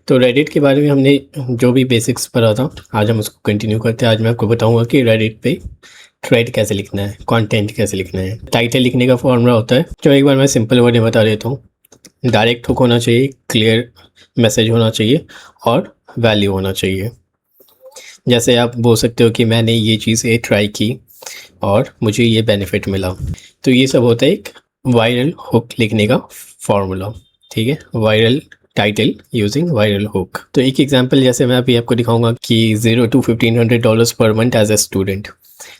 तो रेडिट के बारे में हमने जो भी बेसिक्स पढ़ा था, आज हम उसको कंटिन्यू करते हैं। आज मैं आपको बताऊंगा कि रेडिट पे थ्रेड कैसे लिखना है, कंटेंट कैसे लिखना है। टाइटल लिखने का फॉर्मूला होता है, जो एक बार मैं सिंपल वर्ड में बता देता हूँ। डायरेक्ट हुक होना चाहिए, क्लियर मैसेज होना चाहिए और वैल्यू होना चाहिए। जैसे आप बोल सकते हो कि मैंने ये चीज़ ट्राई की और मुझे ये बेनिफिट मिला। तो ये सब होता है एक वायरल हुक लिखने का फॉर्मूला। ठीक है, viral title using viral hook. तो एक एग्जांपल जैसे मैं अभी आपको दिखाऊंगा कि $0 to $1,500 per month as a student.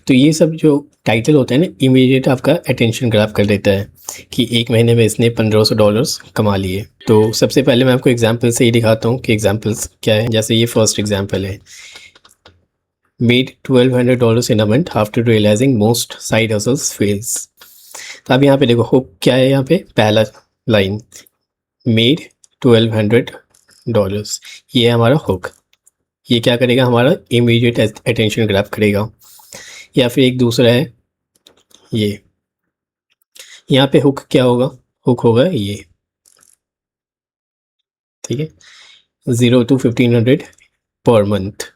तो ये सब जो टाइटल होता है ना, इमीडिएट आपका अटेंशन ग्रैब कर देता है कि एक महीने में इसने $1,500 कमा लिए। तो सबसे पहले मैं आपको एग्जाम्पल से ही दिखाता हूँ कि एग्जाम्पल्स क्या है। जैसे ये फर्स्ट एग्जाम्पल है, made $1,200 in a month after realizing most side hustles fails। तो अब यहाँ पे देखो हुक क्या है। यहाँ पे पहला लाइन मेड $1,200, ये है हमारा हुक। ये क्या करेगा, हमारा इमीडिएट अटेंशन ग्रैब करेगा। या फिर एक दूसरा है ये, यहाँ पे हुक क्या होगा, हुक होगा ये। ठीक है, $0 to $1,500 पर मंथ।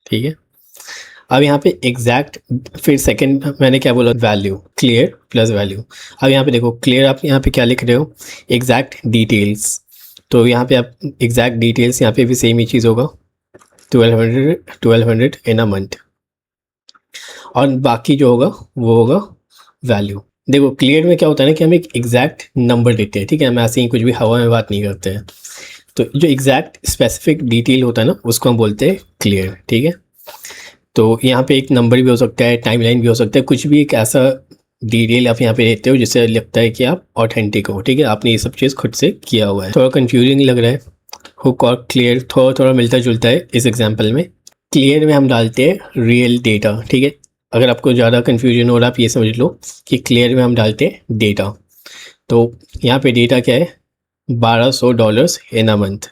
ठीक है, अब यहाँ पे एग्जैक्ट, फिर सेकंड मैंने क्या बोला, वैल्यू, क्लियर प्लस वैल्यू। अब यहाँ पे देखो क्लियर, आप यहाँ पे क्या लिख रहे हो, एग्जैक्ट डिटेल्स। तो यहाँ पे आप एग्जैक्ट डिटेल्स, यहाँ पे भी सेम ही चीज़ होगा, 1200 इन अ मंथ। और बाकी जो होगा वो होगा वैल्यू। देखो क्लियर में क्या होता है ना कि हम एक एग्जैक्ट नंबर देते हैं। ठीक है, हम ऐसे ही कुछ भी हवा में बात नहीं करते हैं। तो जो एग्जैक्ट स्पेसिफिक डिटेल होता है ना, उसको हम बोलते हैं क्लियर। ठीक है, तो यहाँ पे एक नंबर भी हो सकता है, टाइमलाइन भी हो सकता है, कुछ भी एक ऐसा डिटेल आप यहाँ पे देते हो जिससे लगता है कि आप ऑथेंटिक हो। ठीक है, आपने ये सब चीज़ खुद से किया हुआ है। थोड़ा कंफ्यूजिंग लग रहा है, हुक और क्लियर थोड़ा थोड़ा मिलता जुलता है इस एग्जाम्पल में। क्लियर में हम डालते हैं रियल डेटा। ठीक है, अगर आपको ज़्यादा कन्फ्यूजन हो रहा है, आप ये समझ लो कि क्लियर में हम डालते हैं डेटा। तो यहाँ पे डेटा क्या है, $1,200 इन अ मंथ।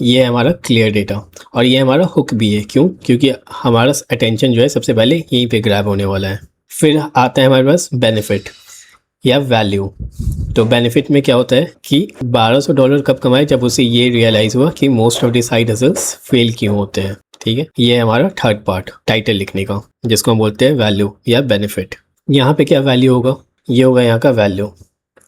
ये है हमारा क्लियर डेटा। और ये हमारा हुक भी है, क्यों, क्योंकि हमारा अटेंशन जो है सबसे पहले यहीं पे ग्रैब होने वाला है। फिर आता है हमारे पास बेनिफिट या वैल्यू। तो बेनिफिट में क्या होता है कि $1,200 कब कमाए, जब उसे ये रियलाइज़ हुआ कि most of the side hustles fail क्यों होते हैं। ठीक है, ये है हमारा थर्ड पार्ट टाइटल लिखने का, जिसको हम बोलते हैं वैल्यू या बेनिफिट। यहाँ पे क्या वैल्यू होगा, ये होगा यहाँ का वैल्यू।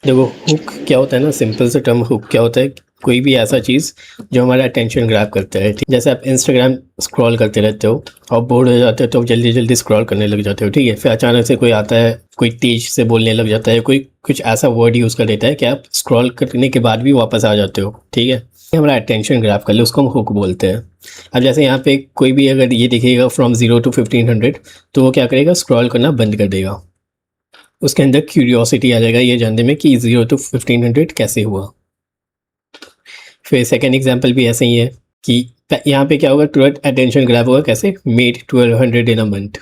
देखो हुक क्या होता है ना, सिंपल से टर्म हुक क्या होता है, कोई भी ऐसा चीज़ जो हमारा अटेंशन ग्रैब करता है। जैसे आप इंस्टाग्राम स्क्रॉल करते रहते हो और बोर हो जाते हो, तो जल्दी जल्दी स्क्रॉल करने लग जाते हो। ठीक है, फिर अचानक से कोई आता है, कोई तेज से बोलने लग जाता है, कोई कुछ ऐसा वर्ड यूज़ कर देता है कि आप स्क्रॉल करने के बाद भी वापस आ जाते हो। ठीक है, हमारा अटेंशन ग्रैब कर ले, उसको हम हुक बोलते हैं। अब जैसे यहाँ पे कोई भी अगर ये दिखेगा फ्रॉम 0 to 1,500, तो वो क्या करेगा, स्क्रॉल करना बंद कर देगा। उसके अंदर क्यूरियोसिटी आ जाएगा ये जानने में कि 0 to 1,500 कैसे हुआ। फिर सेकेंड एग्जाम्पल भी ऐसे ही है कि यहाँ पे क्या होगा, तुरंत अटेंशन ग्रैब होगा, कैसे, मेड 1,200 इन अ मंथ।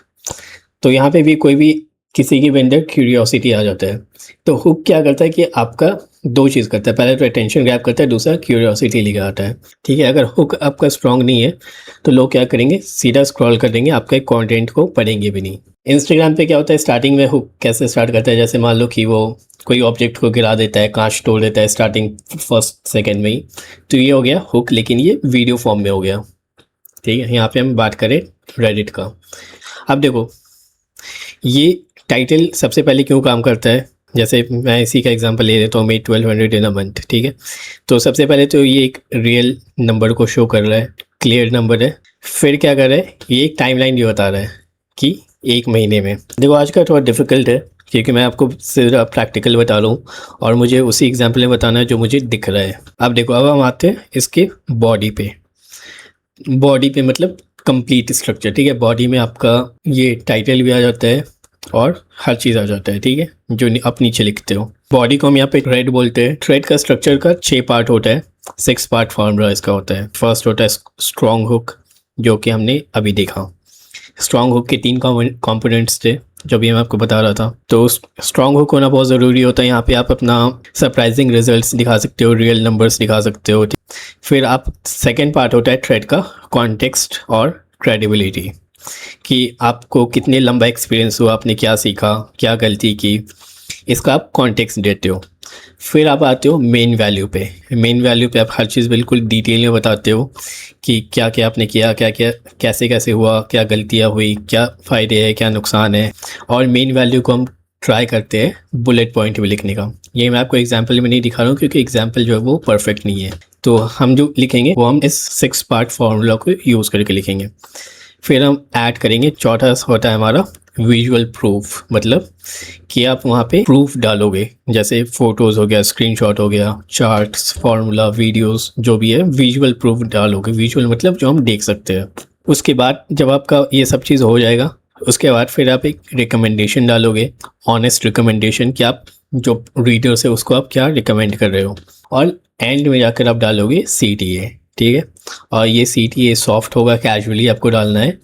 तो यहाँ पे भी कोई भी किसी के भी अंदर क्यूरियोसिटी आ जाता है। तो हुक क्या करता है कि आपका दो चीज़ करता है, पहले तो अटेंशन ग्रैब करता है, दूसरा क्यूरियोसिटी लेकर आता है। ठीक है, अगर हुक आपका स्ट्रॉन्ग नहीं है तो लोग क्या करेंगे, सीधा स्क्रॉल कर देंगे, आपके कंटेंट को पढ़ेंगे भी नहीं। इंस्टाग्राम पे क्या होता है, स्टार्टिंग में हुक कैसे स्टार्ट करता है, जैसे मान लो कि वो कोई ऑब्जेक्ट को गिरा देता है, कांच तोड़ देता है स्टार्टिंग फर्स्ट सेकेंड में ही, तो ये हो गया हुक, लेकिन ये वीडियो फॉर्म में हो गया। ठीक है, यहाँ पे हम बात करें रेडिट का। अब देखो ये टाइटल सबसे पहले क्यों काम करता है, जैसे मैं इसी का एग्जांपल ले लेता हूँ, मेड 1,200 इन अ मंथ। ठीक है, तो सबसे पहले तो ये एक रियल नंबर को शो कर रहा है, क्लियर नंबर है। फिर क्या कर रहा है, ये एक टाइमलाइन भी बता रहा है कि एक महीने में। देखो आज का थोड़ा डिफ़िकल्ट है क्योंकि मैं आपको सिर्फ प्रैक्टिकल बता रहा हूँ और मुझे उसी एग्जाम्पल में बताना है जो मुझे दिख रहा है। अब देखो, अब हम आते हैं इसके बॉडी पे। बॉडी पे मतलब कंप्लीट स्ट्रक्चर। ठीक है, बॉडी में आपका ये टाइटल भी आ जाता है और हर चीज़ आ जाता है। ठीक है, जो आप नीचे लिखते हो। बॉडी को हम यहाँ पे थ्रेड बोलते हैं। थ्रेड का स्ट्रक्चर का 6 पार्ट होता है, 6 पार्ट फॉर्मूला इसका होता है। फर्स्ट होता है स्ट्रॉन्ग हुक, जो कि हमने अभी देखा। स्ट्रॉन्ग हुक के 3 कंपोनेंट्स थे जो भी मैं आपको बता रहा था। तो स्ट्रॉन्ग हुक होना बहुत ज़रूरी होता है। यहाँ पे आप अपना सरप्राइजिंग रिजल्ट्स दिखा सकते हो, रियल नंबर्स दिखा सकते हो। फिर आप सेकेंड पार्ट होता है थ्रेड का कॉन्टेक्स्ट और क्रेडिबिलिटी, कि आपको कितने लंबा एक्सपीरियंस हुआ, आपने क्या सीखा, क्या गलती की, इसका आप कॉन्टेक्स्ट देते हो। फिर आप आते हो मेन वैल्यू पे। मेन वैल्यू पे आप हर चीज़ बिल्कुल डिटेल में बताते हो कि क्या क्या आपने किया, क्या क्या कैसे कैसे हुआ, क्या गलतियाँ हुई, क्या फ़ायदे हैं, क्या नुकसान है। और मेन वैल्यू को हम ट्राई करते हैं बुलेट पॉइंट में लिखने का। ये मैं आपको एग्जांपल में नहीं दिखा रहा हूँ क्योंकि एग्जांपल जो है वो परफेक्ट नहीं है। तो हम जो लिखेंगे वो हम इस 6 पार्ट फार्मूला को यूज़ करके लिखेंगे। फिर हम ऐड करेंगे, चौथा होता है हमारा विजुअल प्रूफ, मतलब कि आप वहाँ पे प्रूफ डालोगे, जैसे फोटोज़ हो गया, स्क्रीनशॉट हो गया, चार्ट्स, फार्मूला, वीडियोस, जो भी है विजुअल प्रूफ डालोगे। विजुअल मतलब जो हम देख सकते हैं। उसके बाद जब आपका ये सब चीज़ हो जाएगा, उसके बाद फिर आप एक रिकमेंडेशन डालोगे, ऑनेस्ट रिकमेंडेशन, कि आप जो रीडर्स है उसको आप क्या रिकमेंड कर रहे हो। और एंड में जाकर आप डालोगे CTA, ठीक है। और ये CTA सॉफ्ट होगा, कैजुअली आपको डालना है।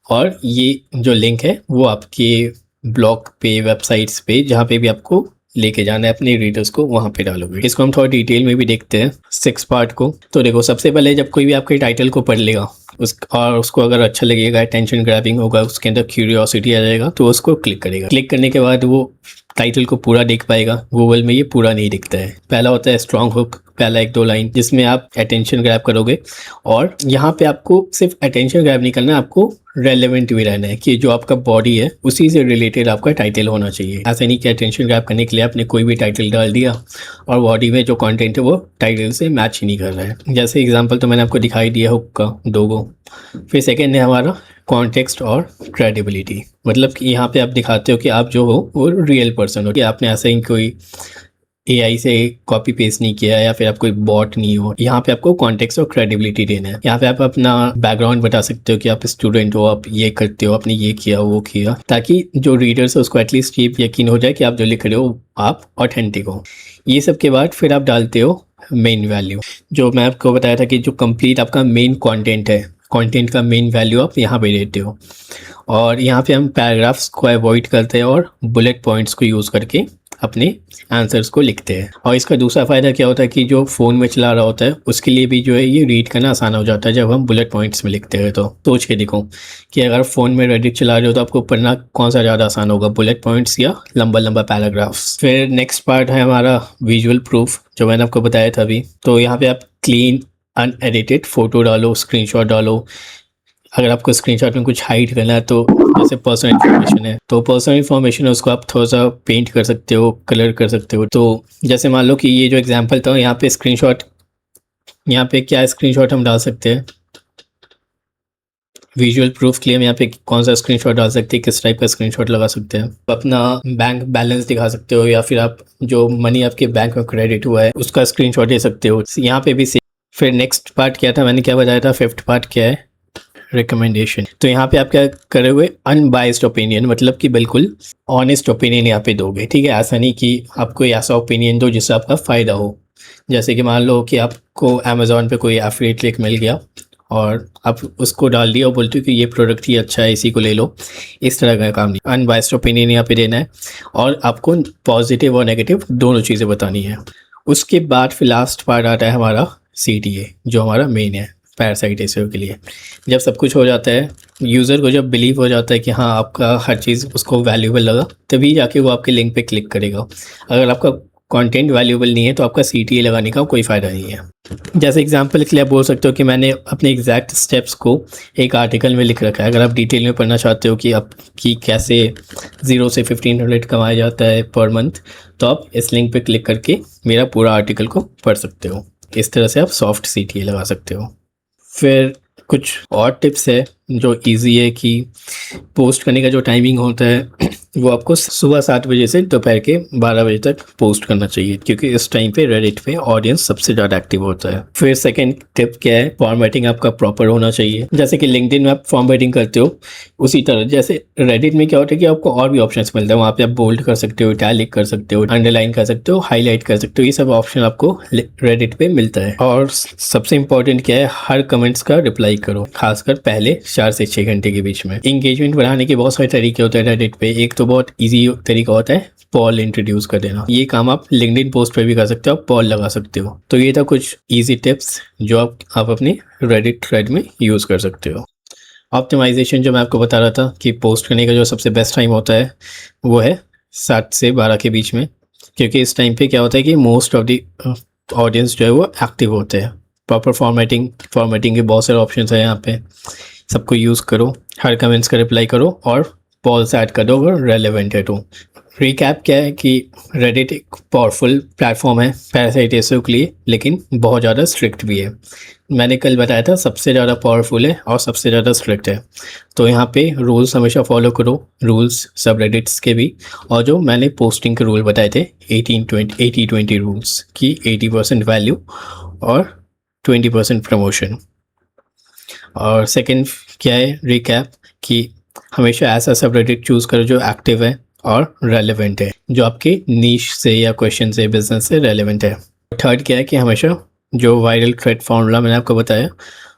और ये जो लिंक है वो आपके ब्लॉग पे, वेबसाइट्स पे, जहाँ पे भी आपको लेके जाना है अपने रीडर्स को, वहाँ पे डालोगे। इसको हम थोड़ा डिटेल में भी देखते हैं 6 पार्ट को। तो देखो, सबसे पहले जब कोई भी आपके टाइटल को पढ़ लेगा और उसको अगर अच्छा लगेगा, अटेंशन ग्रैबिंग होगा, उसके अंदर क्यूरियोसिटी आ जाएगा, तो उसको क्लिक करेगा। क्लिक करने के बाद वो टाइटल को पूरा देख पाएगा। गूगल में ये पूरा नहीं दिखता है। पहला होता है स्ट्रॉन्ग हुक, पहला 1-2 लाइन जिसमें आप अटेंशन ग्रैब करोगे। और यहाँ पे आपको सिर्फ अटेंशन ग्रैब नहीं करना है, आपको रेलेवेंट भी रहना है कि जो आपका बॉडी है उसी से रिलेटेड आपका टाइटल होना चाहिए। ऐसा नहीं कि अटेंशन ग्रैब करने के लिए आपने कोई भी टाइटल डाल दिया और बॉडी में जो कंटेंट है वो टाइटल से मैच ही नहीं कर रहा है। जैसे एग्जांपल तो मैंने आपको दिखाई दिया हुक का 2 गो। फिर सेकेंड है हमारा कॉन्टेक्स्ट और क्रेडिबिलिटी, मतलब कि यहाँ पे आप दिखाते हो कि आप जो हो वो रियल पर्सन हो, कि आपने ऐसा ही कोई AI से कॉपी पेस्ट नहीं किया या फिर आप कोई बॉट नहीं हो। यहाँ पे आपको कॉन्टेक्स्ट और क्रेडिबिलिटी देना है। यहाँ पे आप अपना बैकग्राउंड बता सकते हो कि आप स्टूडेंट हो, आप ये करते हो, आपने ये किया वो किया, ताकि जो रीडर्स है उसको एटलीस्ट ये यकीन हो जाए कि आप जो लिख रहे हो आप ऑथेंटिक हो। ये सब के बाद फिर आप डालते हो मेन वैल्यू, जो मैं आपको बताया था कि जो कंप्लीट आपका मेन कंटेंट है, कंटेंट का मेन वैल्यू आप यहाँ पे देते हो। और यहाँ पे हम पैराग्राफ्स को अवॉइड करते हैं और बुलेट पॉइंट्स को यूज़ करके अपने आंसर्स को लिखते हैं। और इसका दूसरा फ़ायदा क्या होता है कि जो फ़ोन में चला रहा होता है उसके लिए भी जो है ये रीड करना आसान हो जाता है जब हम बुलेट पॉइंट्स में लिखते हैं। तो सोच के देखो कि अगर फ़ोन में रेडिट चला रहे हो तो आपको पढ़ना कौन सा ज़्यादा आसान होगा, बुलेट पॉइंट्स या लंबा लंबा पैराग्राफ्स। फिर नेक्स्ट पार्ट है हमारा विजुअल प्रूफ, जो मैंने आपको बताया था अभी। तो यहाँ पे आप क्लीन अनएडिटेड फ़ोटो डालो, स्क्रीनशॉट डालो। अगर आपको स्क्रीनशॉट में कुछ हाइड करना है, तो जैसे पर्सनल इन्फॉर्मेशन है, तो पर्सनल इन्फॉर्मेशन है उसको आप थोड़ा सा पेंट कर सकते हो, कलर कर सकते हो। तो जैसे मान लो कि ये जो एग्जांपल था, यहाँ पे स्क्रीनशॉट, यहाँ पे क्या स्क्रीनशॉट हम डाल सकते हैं विजुअल प्रूफ के लिए। हम यहाँ पे कौन सा स्क्रीनशॉट डाल सकते हैं, किस टाइप का स्क्रीनशॉट लगा सकते हैं। अपना बैंक बैलेंस दिखा सकते हो, या फिर आप जो मनी आपके बैंक में क्रेडिट हुआ है उसका स्क्रीनशॉट दे सकते हो। यहाँ पे भी फिर नेक्स्ट पार्ट क्या था, मैंने क्या बताया था, 5th पार्ट क्या है, रिकमेंडेशन। तो यहाँ पे आप क्या करे हुए, अनबाइस्ड ओपिनियन, मतलब कि बिल्कुल ऑनेस्ट ओपिनियन यहाँ पे दोगे, ठीक है। ऐसा नहीं कि आप कोई ऐसा ओपिनियन दो जिससे आपका फ़ायदा हो। जैसे कि मान लो कि आपको अमेज़ॉन पे कोई एफिलिएट लिंक मिल गया और आप उसको डाल दिया और बोलते हो कि ये प्रोडक्ट ही अच्छा है, इसी को ले लो। इस तरह का काम नहीं, अनबाइस्ड ओपिनियन यहाँ पे देना है और आपको पॉजिटिव और नेगेटिव दोनों चीज़ें बतानी है। उसके बाद फिर लास्ट पार्ट आता है हमारा CTA, जो हमारा मेन है पैरासाइट एसईओ के लिए। जब सब कुछ हो जाता है, यूज़र को जब बिलीव हो जाता है कि हाँ आपका हर चीज़ उसको वैल्यूएबल लगा, तभी जाके वो आपके लिंक पे क्लिक करेगा। अगर आपका कंटेंट वैल्यूएबल नहीं है तो आपका CTA लगाने का कोई फ़ायदा नहीं है। जैसे एग्जांपल के लिए आप बोल सकते हो कि मैंने अपने एग्जैक्ट स्टेप्स को एक आर्टिकल में लिख रखा है। अगर आप डिटेल में पढ़ना चाहते हो कि आपकी कैसे 0 से 1500 कमाया जाता है पर मंथ, तो आप इस लिंक पे क्लिक करके मेरा पूरा आर्टिकल को पढ़ सकते हो। इस तरह से आप सॉफ्ट CTA लगा सकते हो। फिर कुछ और टिप्स है जो इजी है कि पोस्ट करने का जो टाइमिंग होता है वो आपको सुबह 7 बजे से दोपहर के 12 बजे तक पोस्ट करना चाहिए, क्योंकि इस टाइम पे रेडिट पे ऑडियंस सबसे ज़्यादा एक्टिव होता है। फिर सेकंड टिप क्या है, फॉर्मेटिंग आपका प्रॉपर होना चाहिए। जैसे कि लिंक्डइन में आप फॉर्मेटिंग करते हो, उसी तरह जैसे रेडिट में क्या होता है कि आपको और भी ऑप्शंस मिलते हैं। वहाँ पे आप बोल्ड कर सकते हो, इटैलिक कर सकते हो, अंडरलाइन कर सकते हो, हाईलाइट कर सकते हो। ये सब ऑप्शन आपको रेडिट पे मिलता है। और सबसे इंपॉर्टेंट क्या है, हर कमेंट्स का रिप्लाई करो, खासकर पहले 4 से 6 घंटे के बीच में। इंगेजमेंट बढ़ाने के बहुत सारे तरीके होते हैं रेडिट पे। एक तो बहुत इजी तरीका होता है पॉल इंट्रोड्यूस कर देना। ये काम आप लिंक्डइन पोस्ट पे भी कर सकते हो, आप पॉल लगा सकते हो। तो ये था कुछ इजी टिप्स जो आप अपने रेडिट थ्रेड में यूज़ कर सकते हो। ऑप्टिमाइजेशन जो मैं आपको बता रहा था कि पोस्ट करने का जो सबसे बेस्ट टाइम होता है वो है 7 से 12 के बीच में, क्योंकि इस टाइम पे क्या होता है कि मोस्ट ऑफ द ऑडियंस जो है वो एक्टिव होते हैं। प्रॉपर फॉर्मेटिंग के बहुत सारे ऑप्शंस हैं यहाँ पे, सबको यूज़ करो, हर कमेंट्स का रिप्लाई करो और पॉल्स ऐड कर दो अगर रेलेवेंट है तो। रिकैप क्या है कि रेडिट एक पावरफुल प्लेटफॉर्म है पैरासाइटिसों के लिए, लेकिन बहुत ज़्यादा स्ट्रिक्ट भी है। मैंने कल बताया था सबसे ज़्यादा पावरफुल है और सबसे ज़्यादा स्ट्रिक्ट है, तो यहाँ पे रूल्स हमेशा फॉलो करो, रूल्स सब रेडिट्स के भी, और जो मैंने पोस्टिंग के रूल बताए थे 80-20 रूल्स की 80% वैल्यू और 20% प्रमोशन। और सेकंड क्या है रिकैप कि हमेशा ऐसा सब रेडिट चूज़ करो जो एक्टिव है और रेलेवेंट है, जो आपके नीश से या क्वेश्चन से बिजनेस से रेलेवेंट है। थर्ड क्या है कि हमेशा जो वायरल थ्रेड फार्मूला मैंने आपको बताया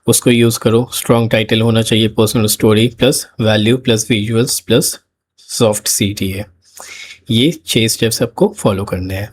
उसको यूज़ करो। स्ट्रॉन्ग टाइटल होना चाहिए, personal story plus value plus visuals plus soft CTA। ये 6 स्टेप्स आपको फॉलो करने हैं।